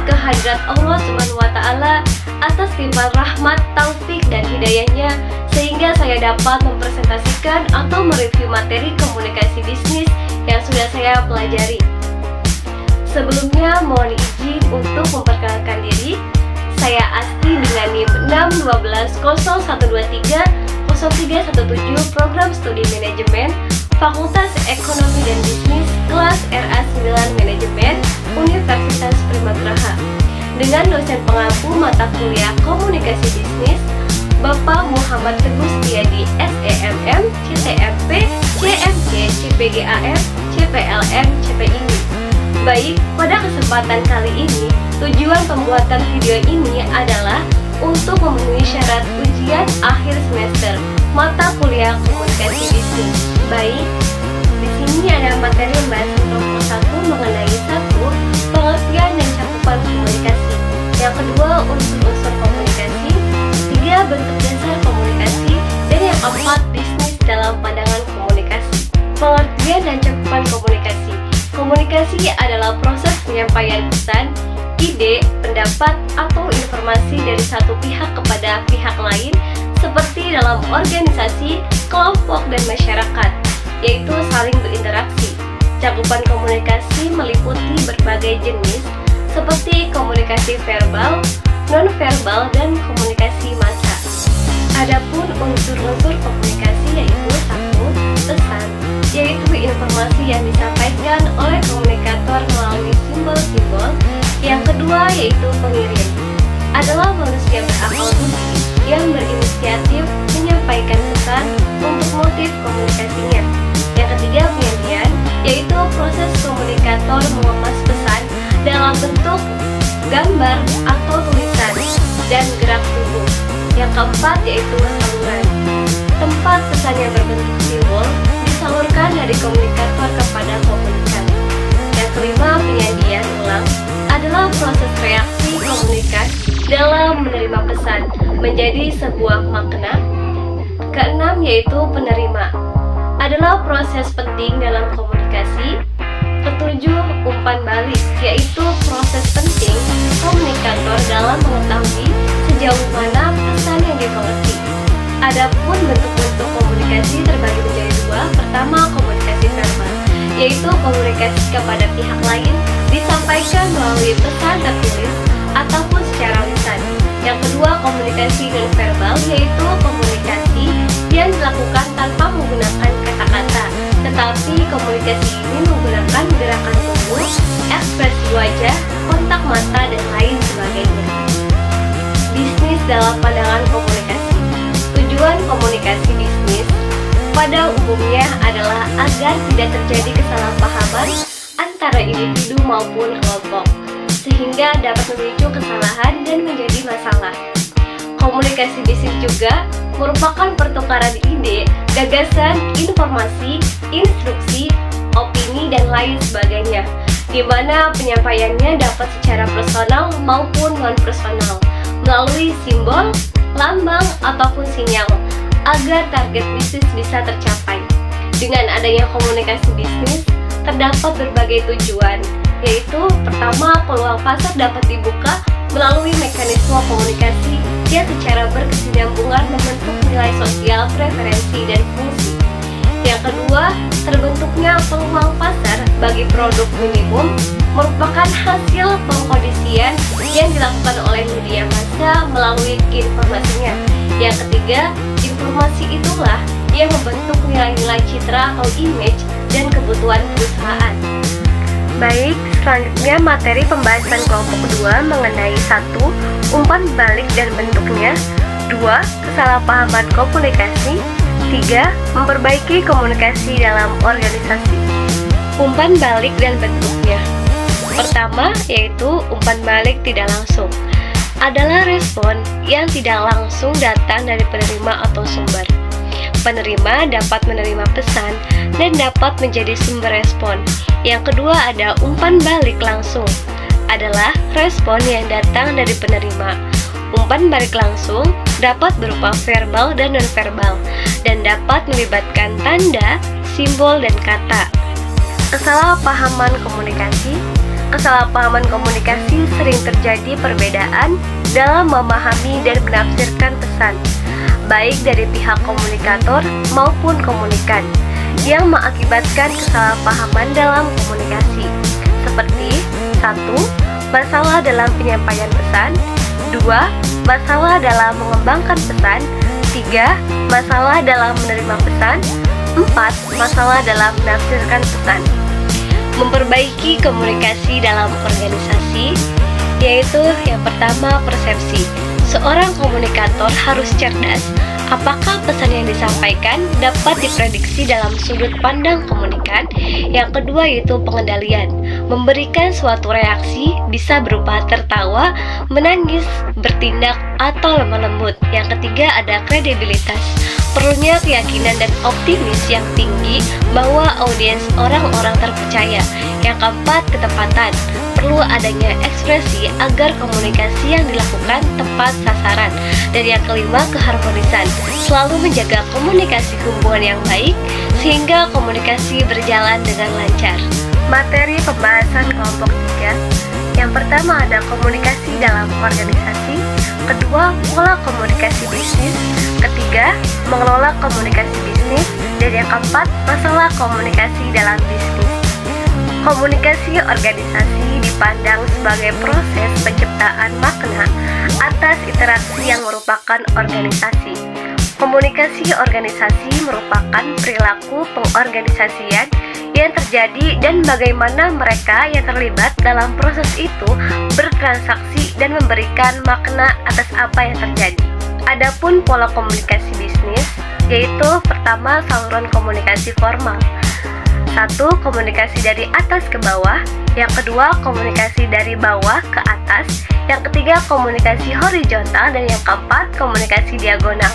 kehadirat Allah Subhanahu wa Ta'ala atas limpahan rahmat, taufik, dan hidayahnya sehingga saya dapat mempresentasikan atau mereview materi komunikasi bisnis yang sudah saya pelajari. Sebelumnya mohon izin untuk memperkenalkan diri. Saya Asti dengan NIM 61201230317 Program Studi Manajemen Fakultas Ekonomi dan Bisnis kelas RA9 Manajemen Universitas Primagraha dengan dosen pengampu mata kuliah Komunikasi Bisnis Bapak Muhammad Teguh Setiadi SEMM, CTMP, CMC, CPGAM, CPLM, CPIU. Baik, pada kesempatan kali ini, tujuan pembuatan video ini adalah untuk memenuhi syarat ujian akhir semester mata kuliah Komunikasi Bisnis. Baik, di sini ada materi pembahasan kelompok 1 mengenai 1. Pengertian dan cakupan komunikasi. Yang kedua, unsur-unsur komunikasi. 3. Bentuk dasar komunikasi. Dan yang keempat, bisnis dalam pandangan komunikasi. Pengertian dan cakupan komunikasi. Komunikasi adalah proses penyampaian pesan, ide, pendapat, atau informasi dari satu pihak kepada pihak lain seperti dalam organisasi, kelompok, dan masyarakat, yaitu saling berinteraksi. Cakupan komunikasi meliputi berbagai jenis seperti komunikasi verbal, non-verbal, dan komunikasi massa. Adapun unsur-unsur komunikasi yaitu 1. Pesan, yaitu informasi yang disampaikan oleh komunikator melalui simbol-simbol. Yang kedua yaitu pengirim, adalah manusia berakal budi yang berinisiatif menyampaikan pesan untuk motif komunikasinya. Yang ketiga penyajian, yaitu proses komunikator mengemas pesan dalam bentuk gambar atau tulisan dan gerak tubuh. Yang keempat yaitu saluran, tempat pesan yang berbentuk simbol disalurkan dari komunikator kepada komunikan. Yang kelima penyajian ulang, adalah proses reaksi komunikan dalam menerima pesan menjadi sebuah makna. Keenam yaitu penerima, adalah proses penting dalam komunikasi. Ketujuh, umpan balik, yaitu proses penting komunikator dalam mengetahui sejauh mana pesan yang dimengerti. Adapun bentuk-bentuk komunikasi terbagi menjadi 2. Pertama, komunikasi verbal, yaitu komunikasi kepada pihak lain disampaikan melalui pesan tertulis ataupun secara lisan. Yang kedua, komunikasi non-verbal, yaitu komunikasi yang dilakukan tanpa menggunakan kata-kata, tetapi komunikasi ini menggunakan gerakan tubuh, ekspresi wajah, kontak mata, dan lain sebagainya. Bisnis dalam pandangan komunikasi. Tujuan komunikasi bisnis pada umumnya adalah agar tidak terjadi kesalahpahaman antara individu maupun kelompok, sehingga dapat memicu kesalahan dan menjadi masalah. Komunikasi bisnis juga merupakan pertukaran ide, gagasan, informasi, instruksi, opini, dan lain sebagainya, di mana penyampaiannya dapat secara personal maupun non-personal, melalui simbol, lambang, ataupun sinyal, agar target bisnis bisa tercapai. Dengan adanya komunikasi bisnis, terdapat berbagai tujuan, yaitu pertama, peluang pasar dapat dibuka melalui mekanisme komunikasi yang secara berkesinambungan membentuk nilai sosial, preferensi, dan fungsi. Yang kedua, terbentuknya peluang pasar bagi produk minimum merupakan hasil pengkondisian yang dilakukan oleh media massa melalui informasinya. Yang ketiga, informasi itulah yang membentuk nilai-nilai citra atau image dan kebutuhan perusahaan. Baik, selanjutnya materi pembahasan kelompok kedua mengenai 1. Umpan balik dan bentuknya. 2. Kesalahpahaman komunikasi. 3. Memperbaiki komunikasi dalam organisasi. Umpan balik dan bentuknya. Pertama, yaitu umpan balik tidak langsung, adalah respon yang tidak langsung datang dari penerima atau sumber. Penerima dapat menerima pesan dan dapat menjadi sumber respon. Yang kedua ada umpan balik langsung, adalah respon yang datang dari penerima. Umpan balik langsung dapat berupa verbal dan non-verbal dan dapat melibatkan tanda, simbol, dan kata. Kesalahpahaman komunikasi kesalahpahaman komunikasi sering terjadi perbedaan dalam memahami dan menafsirkan pesan, baik dari pihak komunikator maupun komunikan, yang mengakibatkan kesalahpahaman dalam komunikasi, seperti 1. Masalah dalam penyampaian pesan, 2. Masalah dalam mengembangkan pesan, 3. Masalah dalam menerima pesan, 4. Masalah dalam menafsirkan pesan. Memperbaiki komunikasi dalam organisasi, yaitu yang pertama, persepsi. Seorang komunikator harus cerdas apakah pesan yang disampaikan dapat diprediksi dalam sudut pandang komunikan. Yang kedua yaitu pengendalian. Memberikan suatu reaksi bisa berupa tertawa, menangis, bertindak, atau lemah lembut. Yang ketiga ada kredibilitas. Perlunya keyakinan dan optimis yang tinggi bahwa audiens orang-orang terpercaya. Yang keempat, ketepatan. Perlu adanya ekspresi agar komunikasi yang dilakukan tepat sasaran. Dan yang kelima, keharmonisan. Selalu menjaga komunikasi hubungan yang baik sehingga komunikasi berjalan dengan lancar. Materi pembahasan kelompok 3. Yang pertama ada komunikasi dalam organisasi, kedua pola komunikasi bisnis, ketiga mengelola komunikasi bisnis, dan yang keempat masalah komunikasi dalam bisnis. Komunikasi organisasi dipandang sebagai proses penciptaan makna atas interaksi yang merupakan organisasi. Komunikasi organisasi merupakan perilaku pengorganisasian yang terjadi dan bagaimana mereka yang terlibat dalam proses itu bertransaksi dan memberikan makna atas apa yang terjadi. Adapun pola komunikasi bisnis, yaitu pertama saluran komunikasi formal. 1. Komunikasi dari atas ke bawah, yang kedua komunikasi dari bawah ke atas, yang ketiga komunikasi horizontal, dan yang keempat komunikasi diagonal.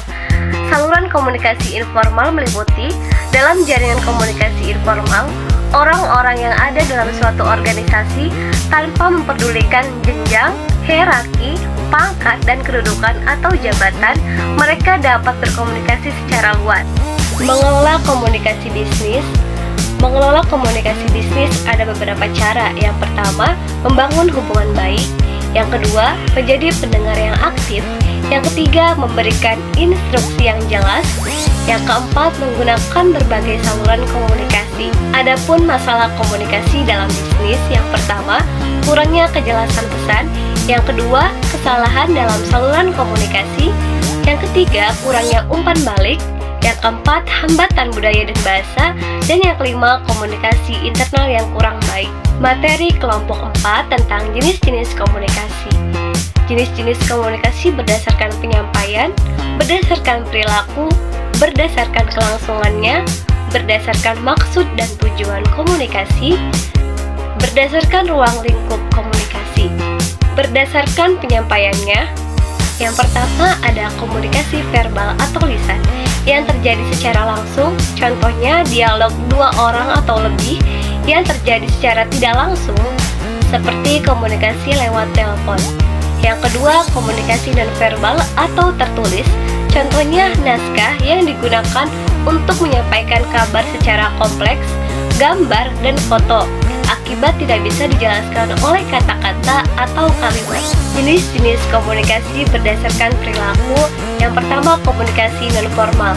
Saluran komunikasi informal meliputi dalam jaringan komunikasi informal, orang-orang yang ada dalam suatu organisasi tanpa memperdulikan jenjang, hierarki, pangkat, dan kedudukan atau jabatan, mereka dapat berkomunikasi secara luas. Mengelola komunikasi bisnis. Mengelola komunikasi bisnis ada beberapa cara. Yang pertama, membangun hubungan baik. Yang kedua, menjadi pendengar yang aktif. Yang ketiga, memberikan instruksi yang jelas. Yang keempat, menggunakan berbagai saluran komunikasi. Adapun masalah komunikasi dalam bisnis, yang pertama, kurangnya kejelasan pesan. Yang kedua, kesalahan dalam saluran komunikasi. Yang ketiga, kurangnya umpan balik. Yang keempat, hambatan budaya dan bahasa. Dan yang kelima, komunikasi internal yang kurang baik. Materi kelompok 4 tentang jenis-jenis komunikasi. Jenis-jenis komunikasi berdasarkan penyampaian, berdasarkan perilaku, berdasarkan kelangsungannya, berdasarkan maksud dan tujuan komunikasi, berdasarkan ruang lingkup komunikasi, berdasarkan penyampaiannya. Yang pertama ada komunikasi verbal atau lisan yang terjadi secara langsung, contohnya dialog dua orang atau lebih yang terjadi secara tidak langsung, seperti komunikasi lewat telepon. Yang kedua, komunikasi nonverbal atau tertulis, contohnya naskah yang digunakan untuk menyampaikan kabar secara kompleks, gambar, dan foto, akibat tidak bisa dijelaskan oleh kata-kata atau kalimat. Jenis-jenis komunikasi berdasarkan perilaku. Yang pertama, komunikasi nonformal.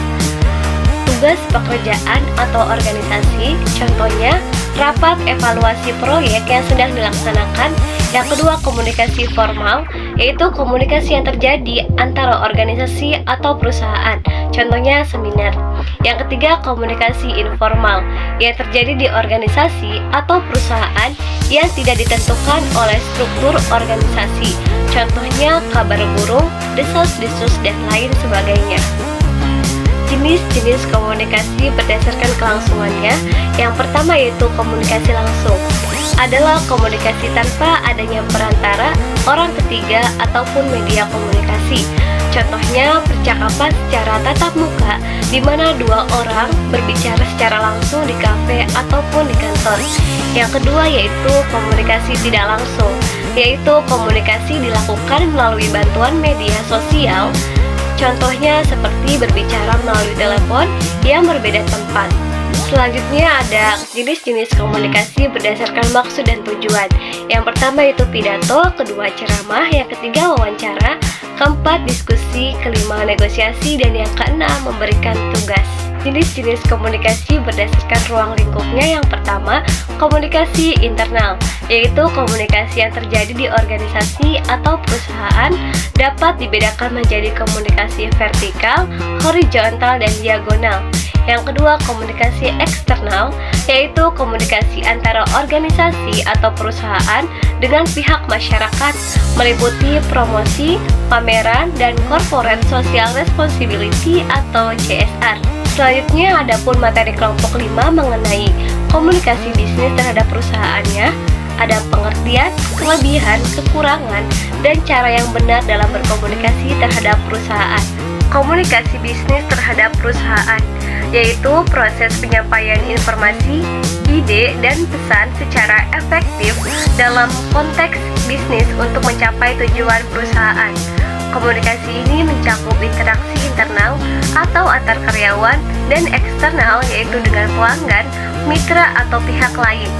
Tugas pekerjaan atau organisasi, contohnya rapat evaluasi proyek yang sedang dilaksanakan. Yang kedua, komunikasi formal, yaitu komunikasi yang terjadi antara organisasi atau perusahaan, contohnya seminar. Yang ketiga, komunikasi informal, yang terjadi di organisasi atau perusahaan yang tidak ditentukan oleh struktur organisasi, contohnya kabar burung, desas-desus, dan lain sebagainya. Jenis-jenis komunikasi berdasarkan kelangsungannya. Yang pertama yaitu komunikasi langsung, adalah komunikasi tanpa adanya perantara, orang ketiga, ataupun media komunikasi. Contohnya percakapan secara tatap muka, di mana dua orang berbicara secara langsung di kafe ataupun di kantor. Yang kedua yaitu komunikasi tidak langsung, yaitu komunikasi dilakukan melalui bantuan media sosial. Contohnya seperti berbicara melalui telepon yang berbeda tempat. Selanjutnya ada jenis-jenis komunikasi berdasarkan maksud dan tujuan. Yang pertama itu pidato, kedua ceramah, yang ketiga wawancara, keempat diskusi, kelima negosiasi, dan yang keenam memberikan tugas. Jenis-jenis komunikasi berdasarkan ruang lingkupnya. Yang pertama, komunikasi internal, yaitu komunikasi yang terjadi di organisasi atau perusahaan dapat dibedakan menjadi komunikasi vertikal, horizontal, dan diagonal. Yang kedua, komunikasi eksternal, yaitu komunikasi antara organisasi atau perusahaan dengan pihak masyarakat, meliputi promosi, pameran, dan corporate social responsibility atau CSR. Selanjutnya, ada pun materi kelompok 5 mengenai komunikasi bisnis terhadap perusahaannya. Ada pengertian, kelebihan, kekurangan, dan cara yang benar dalam berkomunikasi terhadap perusahaan. Komunikasi bisnis terhadap perusahaan, yaitu proses penyampaian informasi, ide, dan pesan secara efektif dalam konteks bisnis untuk mencapai tujuan perusahaan. Komunikasi ini mencakup interaksi internal atau antar karyawan dan eksternal, yaitu dengan pelanggan, mitra, atau pihak lain,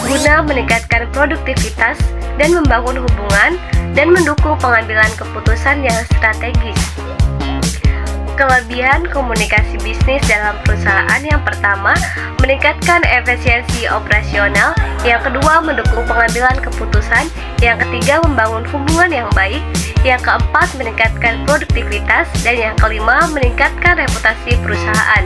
guna meningkatkan produktivitas dan membangun hubungan dan mendukung pengambilan keputusan yang strategis. Kelebihan komunikasi bisnis dalam perusahaan: yang pertama, meningkatkan efisiensi operasional, yang kedua, mendukung pengambilan keputusan, yang ketiga, membangun hubungan yang baik, yang keempat, meningkatkan produktivitas, dan yang kelima, meningkatkan reputasi perusahaan.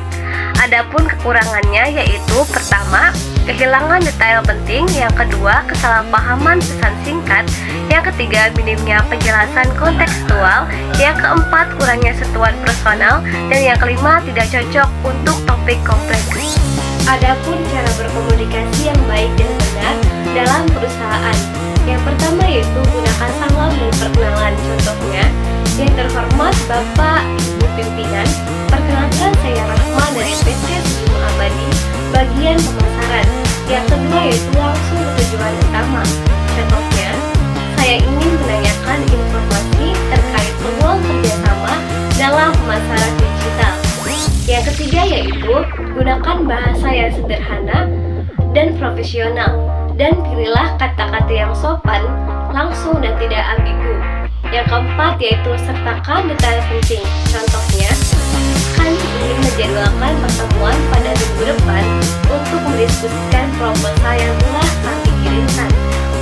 Adapun kekurangannya yaitu pertama, kehilangan detail penting, yang kedua, kesalahpahaman pesan singkat, yang ketiga, minimnya penjelasan kontekstual, yang keempat, kurangnya sentuhan personal, dan yang kelima, tidak cocok untuk topik kompleks. Adapun cara berkomunikasi yang baik dan benar dalam perusahaan. Yang pertama yaitu gunakan salam dan perkenalan. Contohnya, yang terhormat Bapak Ibu Pimpinan, perkenalkan saya Rahma dari PT Senyum Abadi, bagian pemasaran. Yang kedua yaitu langsung ke tujuan utama. Contohnya, saya ingin menanyakan informasi terkait peluang kerjasama dalam pemasaran digital. Yang ketiga yaitu gunakan bahasa yang sederhana dan profesional, dan pilihlah kata-kata yang sopan, langsung, dan tidak ambigu. Yang keempat yaitu sertakan detail penting. Contohnya, kami ingin menjadwalkan pertemuan pada minggu depan untuk mendiskusikan proposal yang telah kami kirimkan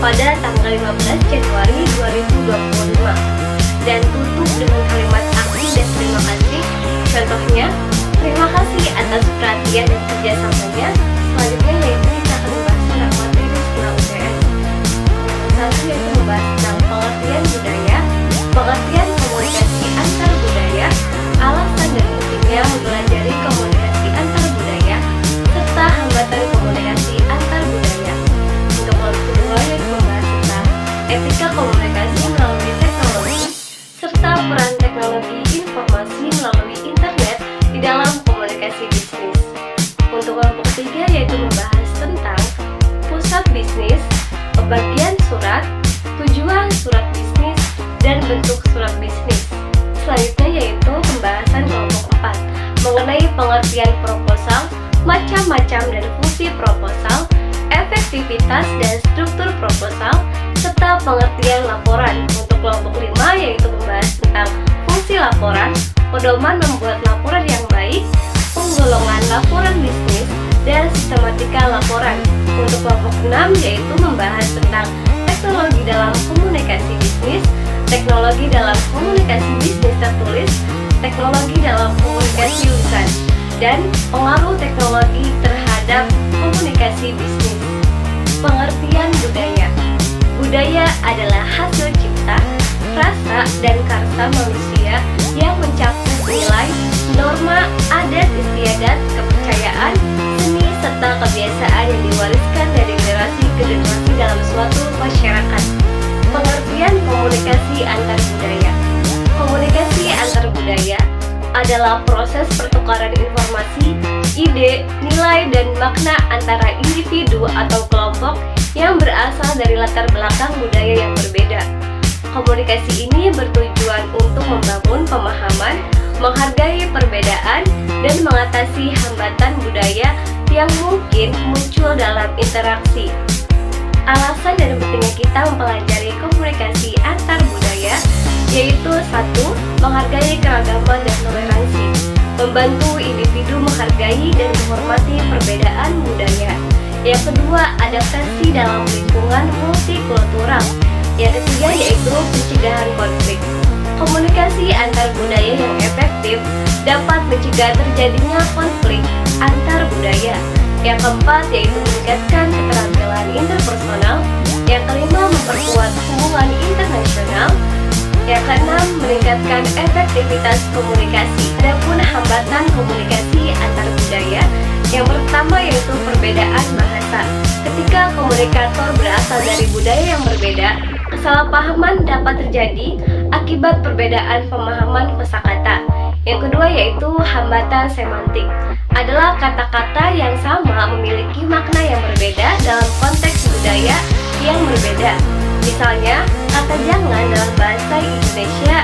pada tanggal 15 Januari 2025. Dan tutup dengan kalimat aksi dan terima kasih. Contohnya, terima kasih atas perhatian dan kerjasamanya. Selanjutnya yaitu kita akan membahas tentang materi sekolah UTS. Satu yaitu membahas tentang pengertian budaya, pengertian komunikasi antar budaya, alasan dan pentingnya mempelajari komunikasi antar budaya, serta hambatan komunikasi antar budaya. Untuk kelompok kedua yaitu membahas tentang etika komunikasi melalui teknologi, serta peran teknologi informasi melalui internet di dalam komunikasi bisnis. Untuk kelompok ketiga yaitu membahas tentang pusat bisnis, pembagian surat, tujuan surat bisnis, dan bentuk surat bisnis. Selanjutnya yaitu pembahasan kelompok 4 mengenai pengertian proposal, macam-macam dan fungsi proposal, efektivitas dan struktur proposal, serta pengertian laporan. Untuk kelompok 5 yaitu membahas tentang fungsi laporan, pedoman membuat laporan yang baik, penggolongan laporan bisnis, dan sistematika laporan. Untuk kelompok 6 yaitu membahas tentang teknologi dalam komunikasi bisnis, teknologi dalam komunikasi bisnis tertulis, teknologi dalam komunikasi lisan, dan pengaruh teknologi terhadap komunikasi bisnis. Pengertian budaya. Budaya adalah hasil cipta, rasa, dan karsa manusia yang mencakup nilai, norma, adat istiadat, kepercayaan, seni, serta kebiasaan yang diwariskan dari generasi ke generasi dalam suatu masyarakat. Pengertian komunikasi antar budaya. Komunikasi antar budaya adalah proses pertukaran informasi, ide, nilai, dan makna antara individu atau kelompok yang berasal dari latar belakang budaya yang berbeda. Komunikasi ini bertujuan untuk membangun pemahaman, menghargai perbedaan, dan mengatasi hambatan budaya yang mungkin muncul dalam interaksi. Alasan dan pentingnya kita mempelajari komunikasi antar budaya yaitu 1. Menghargai keragaman dan toleransi, membantu individu menghargai dan menghormati perbedaan budaya. Yang kedua, adaptasi dalam lingkungan multikultural. Yang ketiga yaitu pencegahan konflik. Komunikasi antar budaya yang efektif dapat mencegah terjadinya konflik antar budaya. Yang keempat yaitu meningkatkan keterampilan interpersonal. Yang kelima, memperkuat hubungan internasional. Yang keenam, meningkatkan efektivitas komunikasi. Adapun hambatan komunikasi antar budaya, yang pertama yaitu perbedaan bahasa. Ketika komunikator berasal dari budaya yang berbeda, kesalahpahaman dapat terjadi akibat perbedaan pemahaman kosakata. Yang kedua yaitu hambatan semantik. Adalah kata-kata yang sama memiliki makna yang berbeda dalam konteks budaya yang berbeda. Misalnya, kata jangan dalam bahasa Indonesia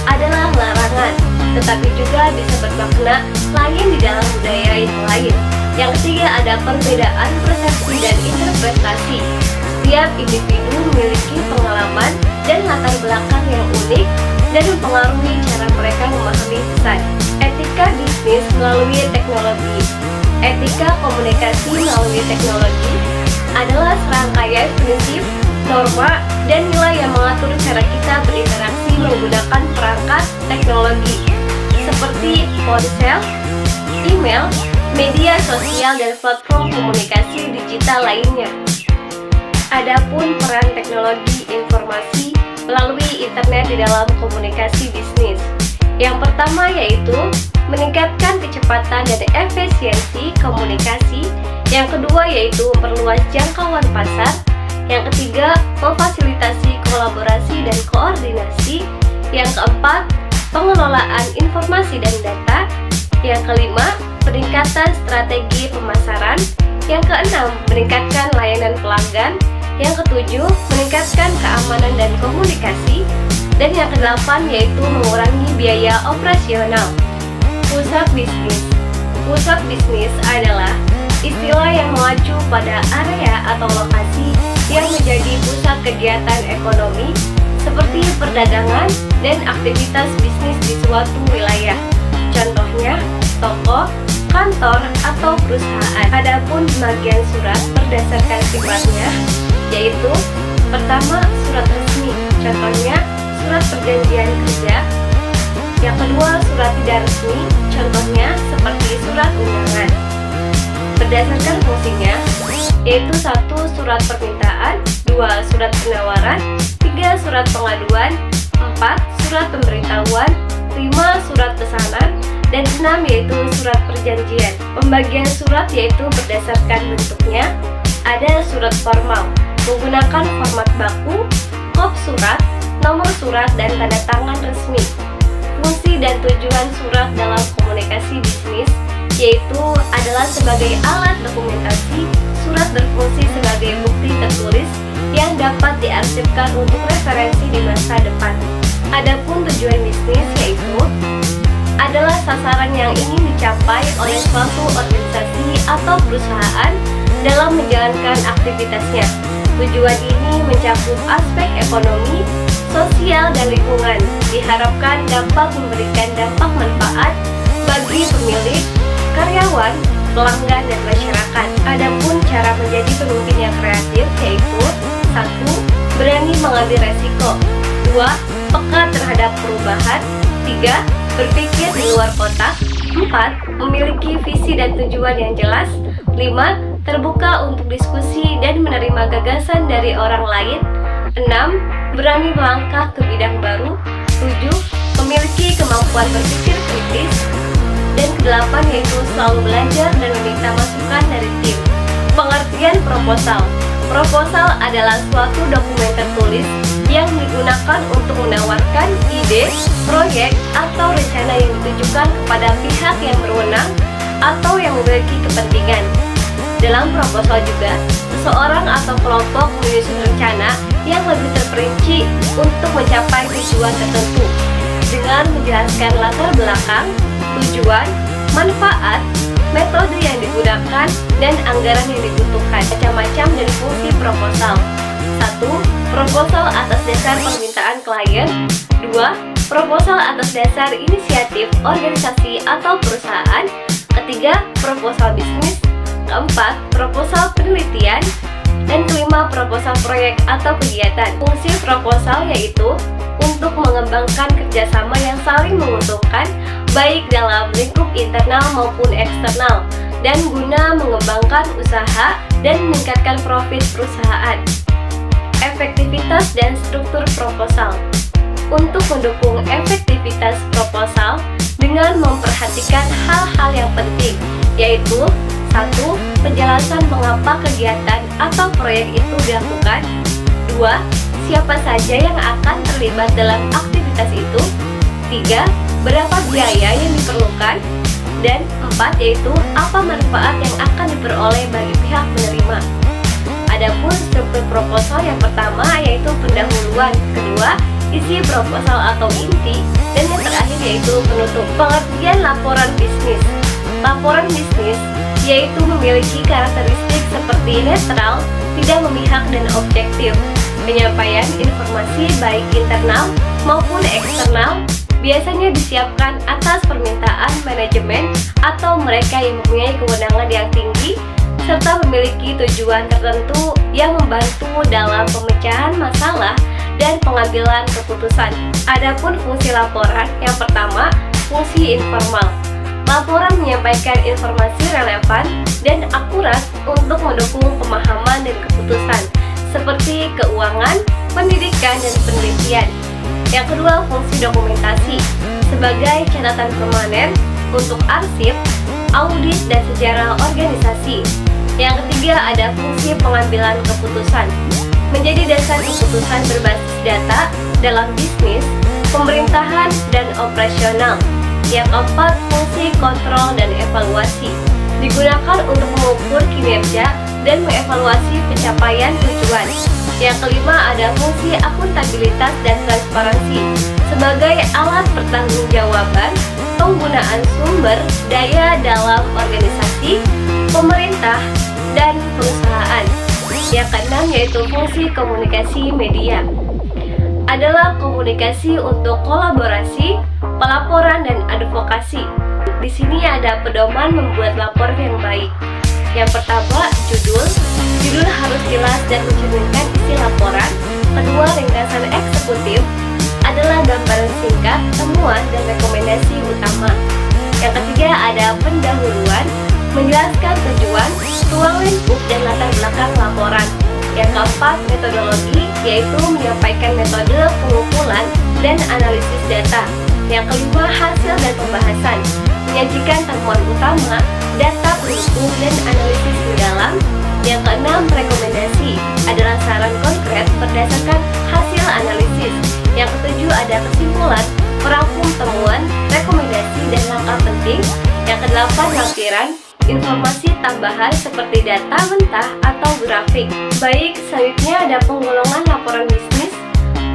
adalah larangan, tetapi juga bisa bermakna lain di dalam budaya yang lain. Yang ketiga ada perbedaan persepsi dan interpretasi. Setiap individu memiliki pengalaman dan latar belakang yang unik dan mempengaruhi cara mereka memahami pesan. Etika bisnis melalui teknologi. Etika komunikasi melalui teknologi adalah serangkaian prinsip, norma, dan nilai yang mengatur cara kita berinteraksi menggunakan perangkat teknologi seperti ponsel, email, media sosial, dan platform komunikasi digital lainnya. Adapun peran teknologi informasi melalui internet di dalam komunikasi bisnis. Yang pertama yaitu meningkatkan kecepatan dan efisiensi komunikasi. Yang kedua yaitu memperluas jangkauan pasar. Yang ketiga, memfasilitasi kolaborasi dan koordinasi. Yang keempat, pengelolaan informasi dan data. Yang kelima, peningkatan strategi pemasaran. Yang keenam, meningkatkan layanan pelanggan. Yang ketujuh, meningkatkan keamanan dan komunikasi. Dan yang kedelapan yaitu mengurangi biaya operasional. Pusat bisnis. Pusat bisnis adalah istilah yang mengacu pada area atau lokasi yang menjadi pusat kegiatan ekonomi seperti perdagangan dan aktivitas bisnis di suatu wilayah. Contohnya, toko, kantor, atau perusahaan. Adapun bagian surat berdasarkan sifatnya, yaitu pertama, surat resmi. Contohnya, surat perjanjian kerja. Yang kedua, surat tidak resmi. Contohnya, seperti surat undangan. Berdasarkan fungsinya, yaitu 1. Surat permintaan, 2. Surat penawaran, 3. Surat pengaduan, 4. Surat pemberitahuan, 5. Surat pesanan, dan 6. Yaitu surat perjanjian. Pembagian surat yaitu berdasarkan bentuknya. Ada surat formal, menggunakan format baku, kop surat, nomor surat, dan tanda tangan resmi. Fungsi dan tujuan surat dalam komunikasi bisnis yaitu adalah sebagai alat dokumentasi. Surat berfungsi sebagai bukti tertulis yang dapat diarsipkan untuk referensi di masa depan. Adapun tujuan bisnis yaitu adalah sasaran yang ingin dicapai oleh suatu organisasi atau perusahaan dalam menjalankan aktivitasnya. Tujuan ini mencakup aspek ekonomi, sosial, dan lingkungan. Diharapkan dapat memberikan dampak manfaat bagi pemilik, karyawan, pelanggan, dan masyarakat. Adapun cara menjadi pemimpin yang kreatif yaitu 1. Berani mengambil resiko. 2. Peka terhadap perubahan. 3. Berpikir di luar kotak. 4. Memiliki visi dan tujuan yang jelas. 5. Terbuka untuk diskusi dan menerima gagasan dari orang lain. 6. Berani melangkah ke bidang baru. 7. Memiliki kemampuan berpikir kritis. Dan ke-8 yaitu selalu belajar dan meminta masukan dari tim. Pengertian proposal. Proposal adalah suatu dokumen tertulis yang digunakan untuk menawarkan ide, proyek, atau rencana yang ditujukan kepada pihak yang berwenang atau yang memiliki kepentingan. Dalam proposal juga, seseorang atau kelompok menyusun rencana yang lebih terperinci untuk mencapai tujuan tertentu dengan menjelaskan latar belakang, tujuan, manfaat, metode yang digunakan, dan anggaran yang dibutuhkan. Macam-macam dari fungsi proposal. 1. Proposal atas dasar permintaan klien. 2. Proposal atas dasar inisiatif organisasi atau perusahaan. Ketiga, proposal bisnis. Keempat, proposal penelitian. Dan kelima, proposal proyek atau kegiatan. Fungsi proposal yaitu untuk mengembangkan kerjasama yang saling menguntungkan, baik dalam lingkup internal maupun eksternal, dan guna mengembangkan usaha dan meningkatkan profit perusahaan. Efektivitas dan struktur proposal. Untuk mendukung efektivitas proposal dengan memperhatikan hal-hal yang penting, yaitu 1. Penjelasan mengapa kegiatan atau proyek itu dilakukan. 2. Siapa saja yang akan terlibat dalam aktivitas itu. 3. Berapa biaya yang diperlukan. Dan 4. Yaitu apa manfaat yang akan diperoleh bagi pihak penerima. Adapun struktur proposal yang pertama yaitu pendahuluan, kedua isi proposal atau inti, dan yang terakhir yaitu penutup. Pengertian laporan bisnis. Laporan bisnis yaitu memiliki karakteristik seperti netral, tidak memihak dan objektif. Penyampaian informasi baik internal maupun eksternal biasanya disiapkan atas permintaan manajemen atau mereka yang mempunyai kewenangan yang tinggi serta memiliki tujuan tertentu yang membantu dalam pemecahan masalah dan pengambilan keputusan. Adapun fungsi laporan, yang pertama, fungsi informal. Laporan menyampaikan informasi relevan dan akurat untuk mendukung pemahaman dan keputusan, seperti keuangan, pendidikan, dan penelitian. Yang kedua, fungsi dokumentasi. Sebagai catatan permanen untuk arsip, audit, dan sejarah organisasi. Yang ketiga, ada fungsi pengambilan keputusan. Menjadi dasar keputusan berbasis data dalam bisnis, pemerintahan, dan operasional. Yang keempat, fungsi kontrol dan evaluasi. Digunakan untuk mengukur kinerja dan mengevaluasi pencapaian tujuan. Yang kelima, ada fungsi akuntabilitas dan transparansi. Sebagai alat pertanggungjawaban penggunaan sumber daya dalam organisasi, pemerintah, dan perusahaan. Yang keenam yaitu fungsi komunikasi media. Adalah komunikasi untuk kolaborasi, pelaporan, dan advokasi. Di sini ada pedoman membuat laporan yang baik. Yang pertama, judul. Judul harus jelas dan mencerminkan isi laporan. Kedua, ringkasan eksekutif adalah gambaran singkat, temuan, dan rekomendasi utama. Yang ketiga, ada pendahuluan, menjelaskan tujuan, ruang lingkup, dan latar belakang laporan. Yang keempat, metodologi, yaitu menyampaikan metode pengumpulan dan analisis data. Yang kelima, hasil dan pembahasan, menyajikan temuan utama, data pendukung, dan analisis mendalam. Yang keenam, rekomendasi, adalah saran konkret berdasarkan hasil analisis. Yang ketujuh, ada kesimpulan, merangkum temuan, rekomendasi, dan langkah penting. Yang kedelapan, lampiran, informasi tambahan seperti data mentah atau grafik. Baik, selanjutnya ada penggolongan laporan bisnis.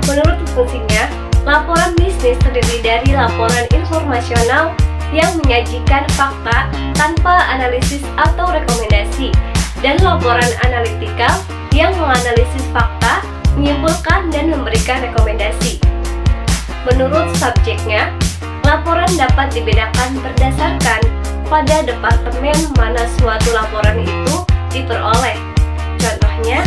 Menurut fungsinya, laporan bisnis terdiri dari laporan informasional yang menyajikan fakta tanpa analisis atau rekomendasi, dan laporan analitikal yang menganalisis fakta, menyimpulkan, dan memberikan rekomendasi. Menurut subjeknya, laporan dapat dibedakan berdasarkan pada departemen mana suatu laporan itu diperoleh. Contohnya,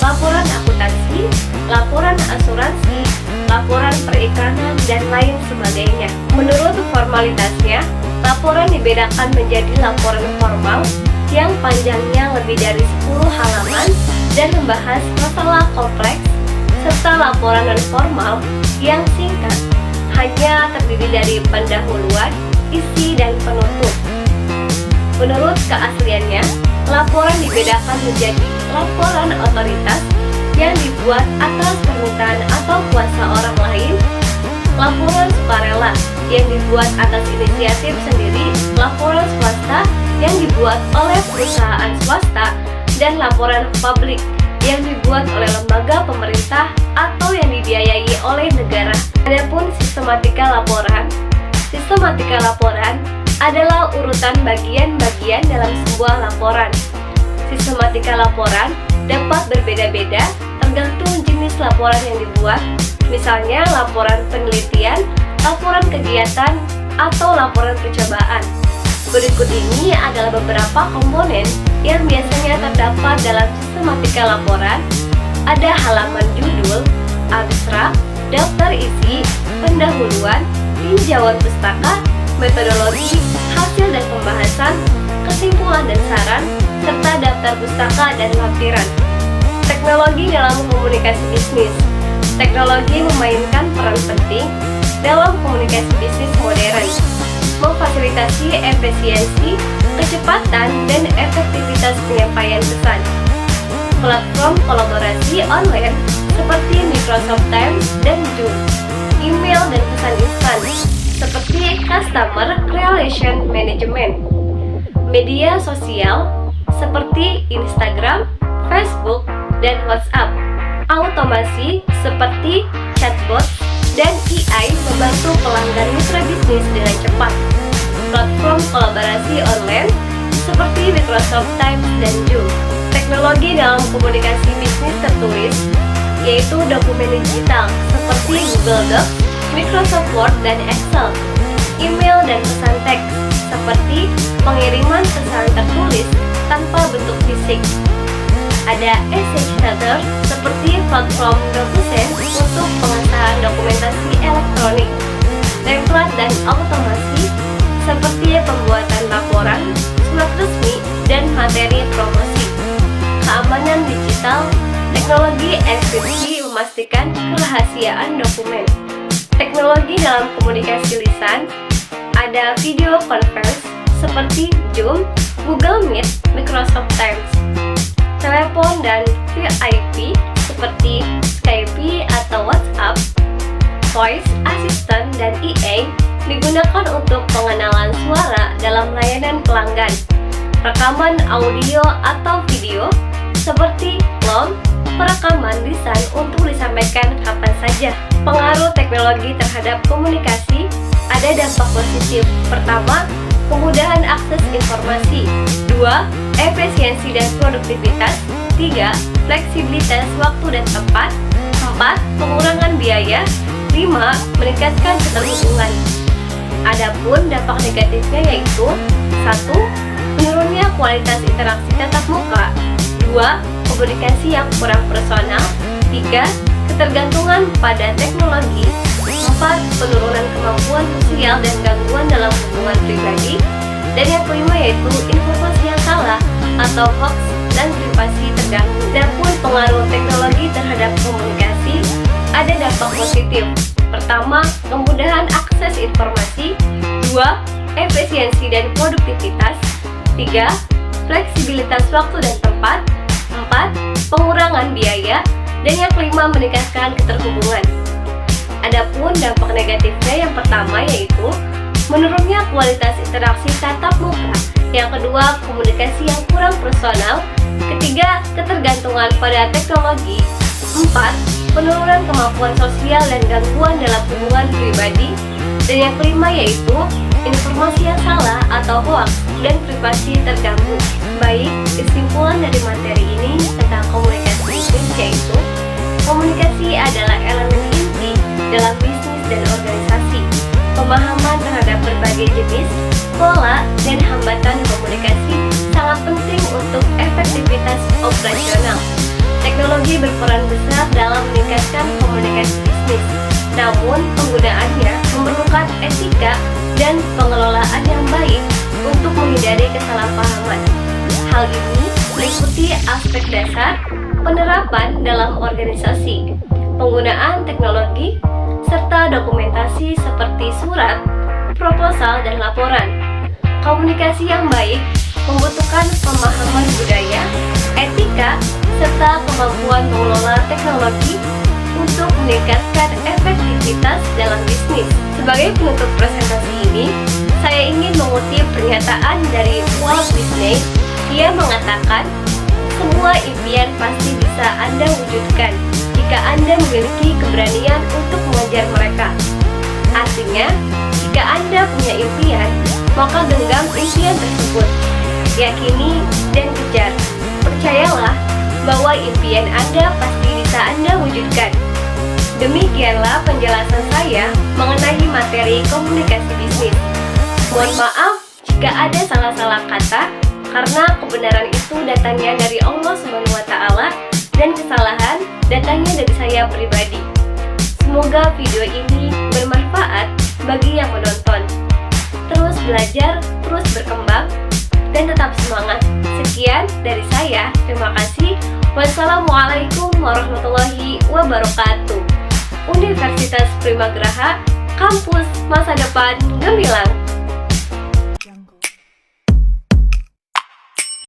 laporan akuntansi, laporan asuransi, laporan periklanan, dan lain sebagainya. Menurut formalitasnya, laporan dibedakan menjadi laporan formal yang panjangnya lebih dari 10 halaman dan membahas masalah kompleks, serta laporan non formal yang singkat, hanya terdiri dari pendahuluan, isi, dan penutup. Menurut keasliannya, laporan dibedakan menjadi laporan otoritas yang dibuat atas permintaan atau kuasa orang lain, laporan sukarela yang dibuat atas inisiatif sendiri, laporan swasta yang dibuat oleh perusahaan swasta, dan laporan publik yang dibuat oleh lembaga pemerintah atau yang dibiayai oleh negara. Adapun sistematika laporan adalah urutan bagian-bagian dalam sebuah laporan. Sistematika laporan dapat berbeda-beda tergantung jenis laporan yang dibuat, misalnya laporan penelitian, laporan kegiatan, atau laporan percobaan. Berikut ini adalah beberapa komponen yang biasanya terdapat dalam sistematika laporan. Ada halaman judul, abstrak, daftar isi, pendahuluan, tinjauan pustaka, metodologi, hasil dan pembahasan, kesimpulan dan saran, serta daftar pustaka dan lampiran. Teknologi dalam komunikasi bisnis. Teknologi memainkan peran penting dalam komunikasi bisnis modern, memfasilitasi efisiensi, kecepatan, dan efektivitas penyampaian pesan. Platform kolaborasi online seperti Microsoft Teams dan Zoom, email dan pesan instan seperti Customer Relation Management, media sosial seperti Instagram, Facebook, dan WhatsApp, automasi seperti chatbot dan AI membantu pelanggan mitra bisnis dengan cepat. Platform kolaborasi online seperti Microsoft Teams dan Zoom. Teknologi dalam komunikasi bisnis tertulis yaitu dokumen digital seperti Google Docs, Microsoft Word dan Excel, email dan pesan teks seperti pengiriman pesan tertulis tanpa bentuk fisik. Ada Essence Center seperti platform DocuSign untuk pengesahan dokumentasi elektronik, template dan automasi seperti pembuatan laporan, surat resmi, dan materi promosi. Keamanan digital, teknologi enkripsi memastikan kerahasiaan dokumen. Teknologi dalam komunikasi lisan, ada video conference seperti Zoom, Google Meet, Microsoft Teams. Telepon dan VIP seperti Skype atau WhatsApp, voice assistant dan EA digunakan untuk pengenalan suara dalam layanan pelanggan. Rekaman audio atau video seperti long, perekaman lisan untuk disampaikan kapan saja. Pengaruh teknologi terhadap komunikasi, ada dampak positif. Pertama, kemudahan akses informasi. 2. Efisiensi dan produktivitas. 3. Fleksibilitas waktu dan tempat. 4. Pengurangan biaya. 5. Meningkatkan keterhubungan. Adapun dampak negatifnya yaitu 1. Menurunnya kualitas interaksi tatap muka. 2. Komunikasi yang kurang personal. 3. Ketergantungan pada teknologi. 4. Penurunan kemampuan sosial dan gangguan dalam hubungan pribadi. Dan yang kelima yaitu informasi yang salah atau hoax dan privasi terganggu. Adapun pengaruh teknologi terhadap komunikasi, ada dampak positif. Pertama, kemudahan akses informasi. 2. Efisiensi dan produktivitas. 3. Fleksibilitas waktu dan tempat. 4. Pengurangan biaya. Dan yang kelima, meningkatkan keterhubungan. Adapun dampak negatifnya yang pertama yaitu menurunnya kualitas interaksi tatap muka. Yang kedua, komunikasi yang kurang personal. Ketiga, ketergantungan pada teknologi. 4. Penurunan kemampuan sosial dan gangguan dalam hubungan pribadi. Dan yang kelima yaitu informasi yang salah atau hoax dan privasi terganggu. Baik, kesimpulan dari materi ini tentang komunikasi bisnis yaitu komunikasi adalah elemen inti dalam bisnis dan organisasi. Pemahaman terhadap berbagai jenis, pola, dan hambatan komunikasi sangat penting untuk efektivitas operasional. Teknologi berperan besar dalam meningkatkan komunikasi bisnis, namun penggunaannya memerlukan etika dan pengelolaan yang baik untuk menghindari kesalahpahaman. Hal ini meliputi aspek dasar, penerapan dalam organisasi, penggunaan teknologi, serta dokumentasi seperti surat, proposal, dan laporan. Komunikasi yang baik membutuhkan pemahaman budaya, etika, serta kemampuan mengelola teknologi untuk meningkatkan efektivitas dalam bisnis. Sebagai penutup presentasi ini, saya ingin mengutip pernyataan dari Walt Disney. Dia mengatakan, semua impian pasti bisa Anda wujudkan jika Anda memiliki keberanian untuk mengejar mereka. Artinya, jika Anda punya impian, maka genggam impian tersebut. Yakini dan kejar. Percayalah bahwa impian Anda pasti bisa Anda wujudkan. Demikianlah penjelasan saya mengenai materi komunikasi bisnis. Mohon maaf jika ada salah-salah kata, karena kebenaran itu datangnya dari Allah SWT dan kesalahan datangnya dari saya pribadi. Semoga video ini bermanfaat bagi yang menonton. Terus belajar, terus berkembang, dan tetap semangat. Sekian dari saya. Terima kasih. Wassalamualaikum warahmatullahi wabarakatuh. Universitas Primagraha, kampus masa depan gemilang.